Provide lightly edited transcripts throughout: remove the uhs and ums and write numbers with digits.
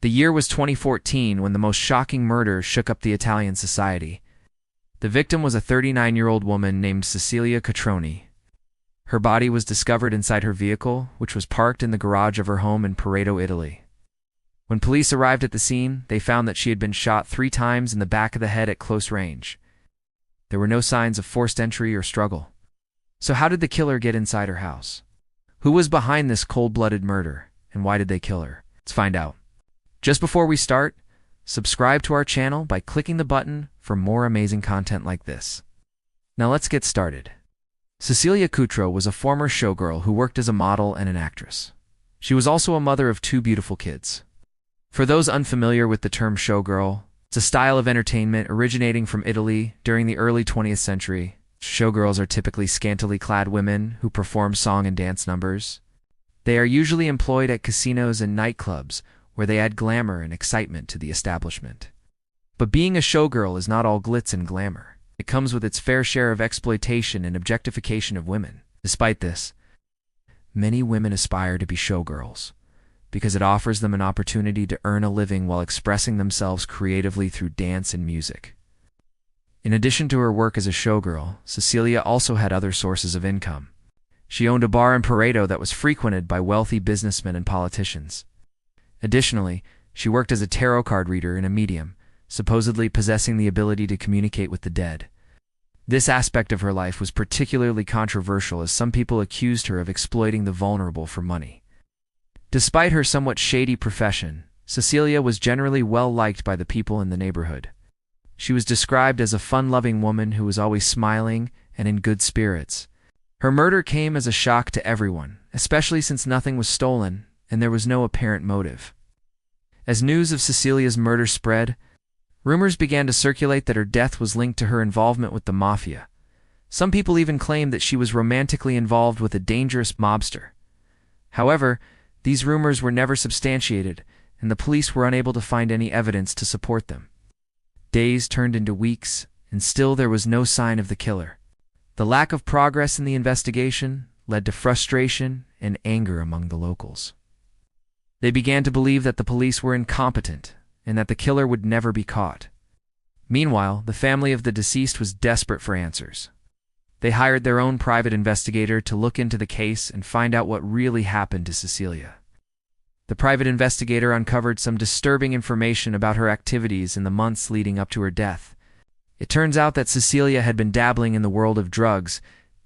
The year was 2014 when the most shocking murder shook up the Italian society. The victim was a 39-year-old woman named Cecilia Catroni. Her body was discovered inside her vehicle, which was parked in the garage of her home in Pareto, Italy. When police arrived at the scene, they found that she had been shot 3 times in the back of the head at close range. There were no signs of forced entry or struggle. So how did the killer get inside her house? Who was behind this cold-blooded murder, and why did they kill her? Let's find out. Just before we start, subscribe to our channel by clicking the button for more amazing content like this. Now let's get started. Cecilia Catroni was a former showgirl who worked as a model and an actress. She was also a mother of 2 beautiful kids. For those unfamiliar with the term showgirl, it's a style of entertainment originating from Italy during the early 20th century. Showgirls are typically scantily clad women who perform song and dance numbers. They are usually employed at casinos and nightclubs, where they add glamour and excitement to the establishment. But being a showgirl is not all glitz and glamour. It comes with its fair share of exploitation and objectification of women. Despite this, many women aspire to be showgirls, because it offers them an opportunity to earn a living while expressing themselves creatively through dance and music. In addition to her work as a showgirl, Cecilia also had other sources of income. She owned a bar in Pareto that was frequented by wealthy businessmen and politicians. Additionally, she worked as a tarot card reader and a medium, supposedly possessing the ability to communicate with the dead. This aspect of her life was particularly controversial as some people accused her of exploiting the vulnerable for money. Despite her somewhat shady profession, Cecilia was generally well liked by the people in the neighborhood. She was described as a fun-loving woman who was always smiling and in good spirits. Her murder came as a shock to everyone, especially since nothing was stolen and there was no apparent motive. As news of Cecilia's murder spread, rumors began to circulate that her death was linked to her involvement with the Mafia. Some people even claimed that she was romantically involved with a dangerous mobster. However, these rumors were never substantiated, and the police were unable to find any evidence to support them. Days turned into weeks, and still there was no sign of the killer. The lack of progress in the investigation led to frustration and anger among the locals. They began to believe that the police were incompetent and that the killer would never be caught. Meanwhile, the family of the deceased was desperate for answers. They hired their own private investigator to look into the case and find out what really happened to Cecilia. The private investigator uncovered some disturbing information about her activities in the months leading up to her death. It turns out that Cecilia had been dabbling in the world of drugs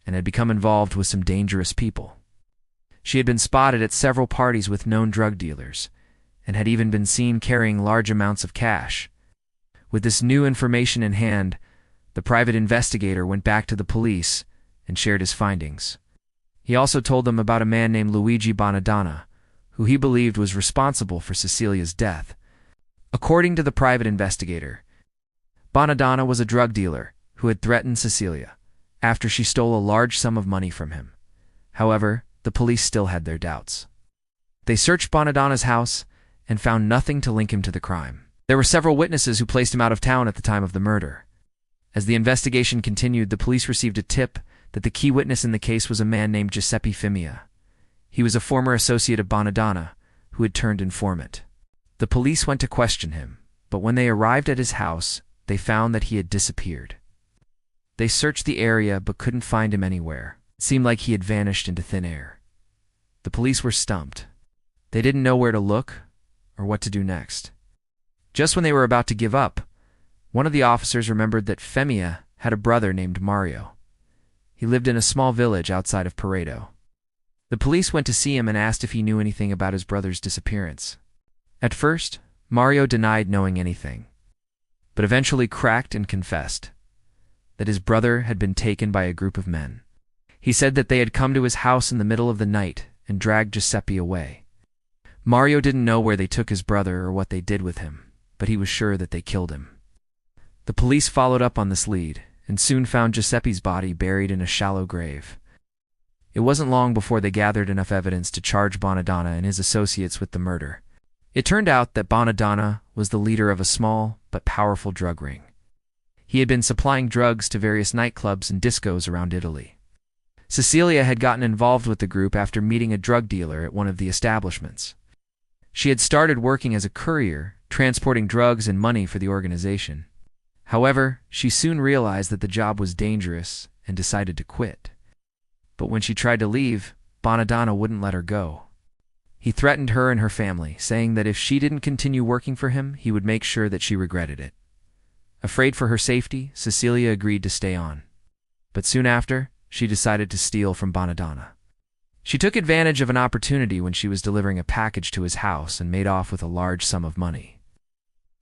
and had become involved with some dangerous people. She had been spotted at several parties with known drug dealers, and had even been seen carrying large amounts of cash. With this new information in hand, the private investigator went back to the police and shared his findings. He also told them about a man named Luigi Bonadonna, who he believed was responsible for Cecilia's death. According to the private investigator, Bonadonna was a drug dealer who had threatened Cecilia after she stole a large sum of money from him. However, the police still had their doubts. They searched Bonadonna's house and found nothing to link him to the crime. There were several witnesses who placed him out of town at the time of the murder. As the investigation continued, the police received a tip that the key witness in the case was a man named Giuseppe Fimia. He was a former associate of Bonadonna, who had turned informant. The police went to question him, but when they arrived at his house, they found that he had disappeared. They searched the area but couldn't find him anywhere. It seemed like he had vanished into thin air. The police were stumped. They didn't know where to look or what to do next. Just when they were about to give up, one of the officers remembered that Femia had a brother named Mario. He lived in a small village outside of Pareto. The police went to see him and asked if he knew anything about his brother's disappearance. At first, Mario denied knowing anything, but eventually cracked and confessed that his brother had been taken by a group of men. He said that they had come to his house in the middle of the night and dragged Giuseppe away. Mario didn't know where they took his brother or what they did with him, but he was sure that they killed him. The police followed up on this lead and soon found Giuseppe's body buried in a shallow grave. It wasn't long before they gathered enough evidence to charge Bonadonna and his associates with the murder. It turned out that Bonadonna was the leader of a small but powerful drug ring. He had been supplying drugs to various nightclubs and discos around Italy. Cecilia had gotten involved with the group after meeting a drug dealer at one of the establishments. She had started working as a courier, transporting drugs and money for the organization. However, she soon realized that the job was dangerous and decided to quit. But when she tried to leave, Bonadonna wouldn't let her go. He threatened her and her family, saying that if she didn't continue working for him, he would make sure that she regretted it. Afraid for her safety, Cecilia agreed to stay on. But soon after, she decided to steal from Bonadonna. She took advantage of an opportunity when she was delivering a package to his house and made off with a large sum of money.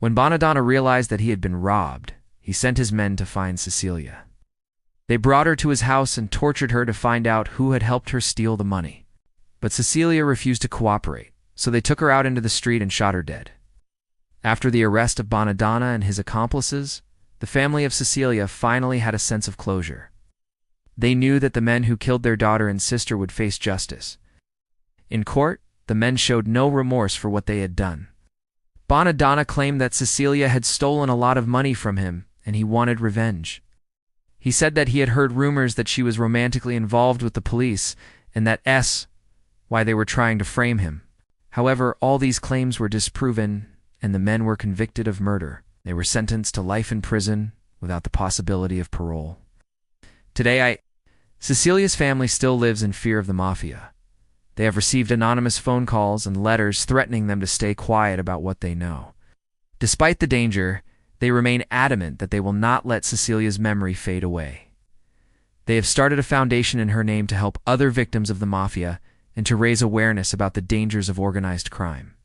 When Bonadonna realized that he had been robbed, he sent his men to find Cecilia. They brought her to his house and tortured her to find out who had helped her steal the money. But Cecilia refused to cooperate, so they took her out into the street and shot her dead. After the arrest of Bonadonna and his accomplices, the family of Cecilia finally had a sense of closure. They knew that the men who killed their daughter and sister would face justice. In court, the men showed no remorse for what they had done. Bonadonna claimed that Cecilia had stolen a lot of money from him, and he wanted revenge. He said that he had heard rumors that she was romantically involved with the police, and that's why they were trying to frame him. However, all these claims were disproven, and the men were convicted of murder. They were sentenced to life in prison without the possibility of parole. Today, Cecilia's family still lives in fear of the Mafia. They have received anonymous phone calls and letters threatening them to stay quiet about what they know. Despite the danger, they remain adamant that they will not let Cecilia's memory fade away. They have started a foundation in her name to help other victims of the Mafia and to raise awareness about the dangers of organized crime.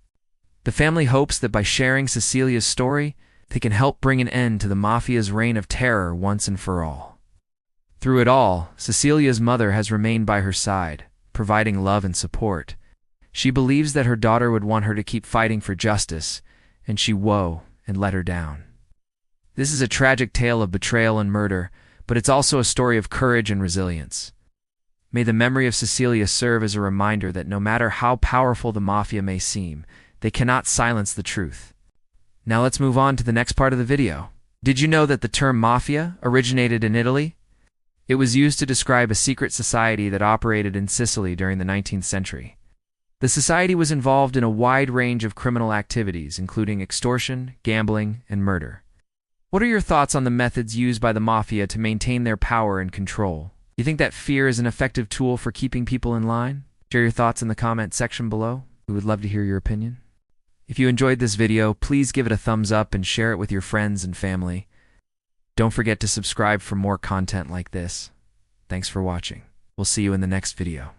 The family hopes that by sharing Cecilia's story, they can help bring an end to the Mafia's reign of terror once and for all. Through it all, Cecilia's mother has remained by her side, providing love and support. She believes that her daughter would want her to keep fighting for justice, and she and let her down. This is a tragic tale of betrayal and murder, but it's also a story of courage and resilience. May the memory of Cecilia serve as a reminder that no matter how powerful the Mafia may seem, they cannot silence the truth. Now let's move on to the next part of the video. Did you know that the term Mafia originated in Italy? It was used to describe a secret society that operated in Sicily during the 19th century. The society was involved in a wide range of criminal activities, including extortion, gambling, and murder. What are your thoughts on the methods used by the Mafia to maintain their power and control? Do you think that fear is an effective tool for keeping people in line? Share your thoughts in the comment section below. We would love to hear your opinion. If you enjoyed this video, please give it a thumbs up and share it with your friends and family. Don't forget to subscribe for more content like this. Thanks for watching. We'll see you in the next video.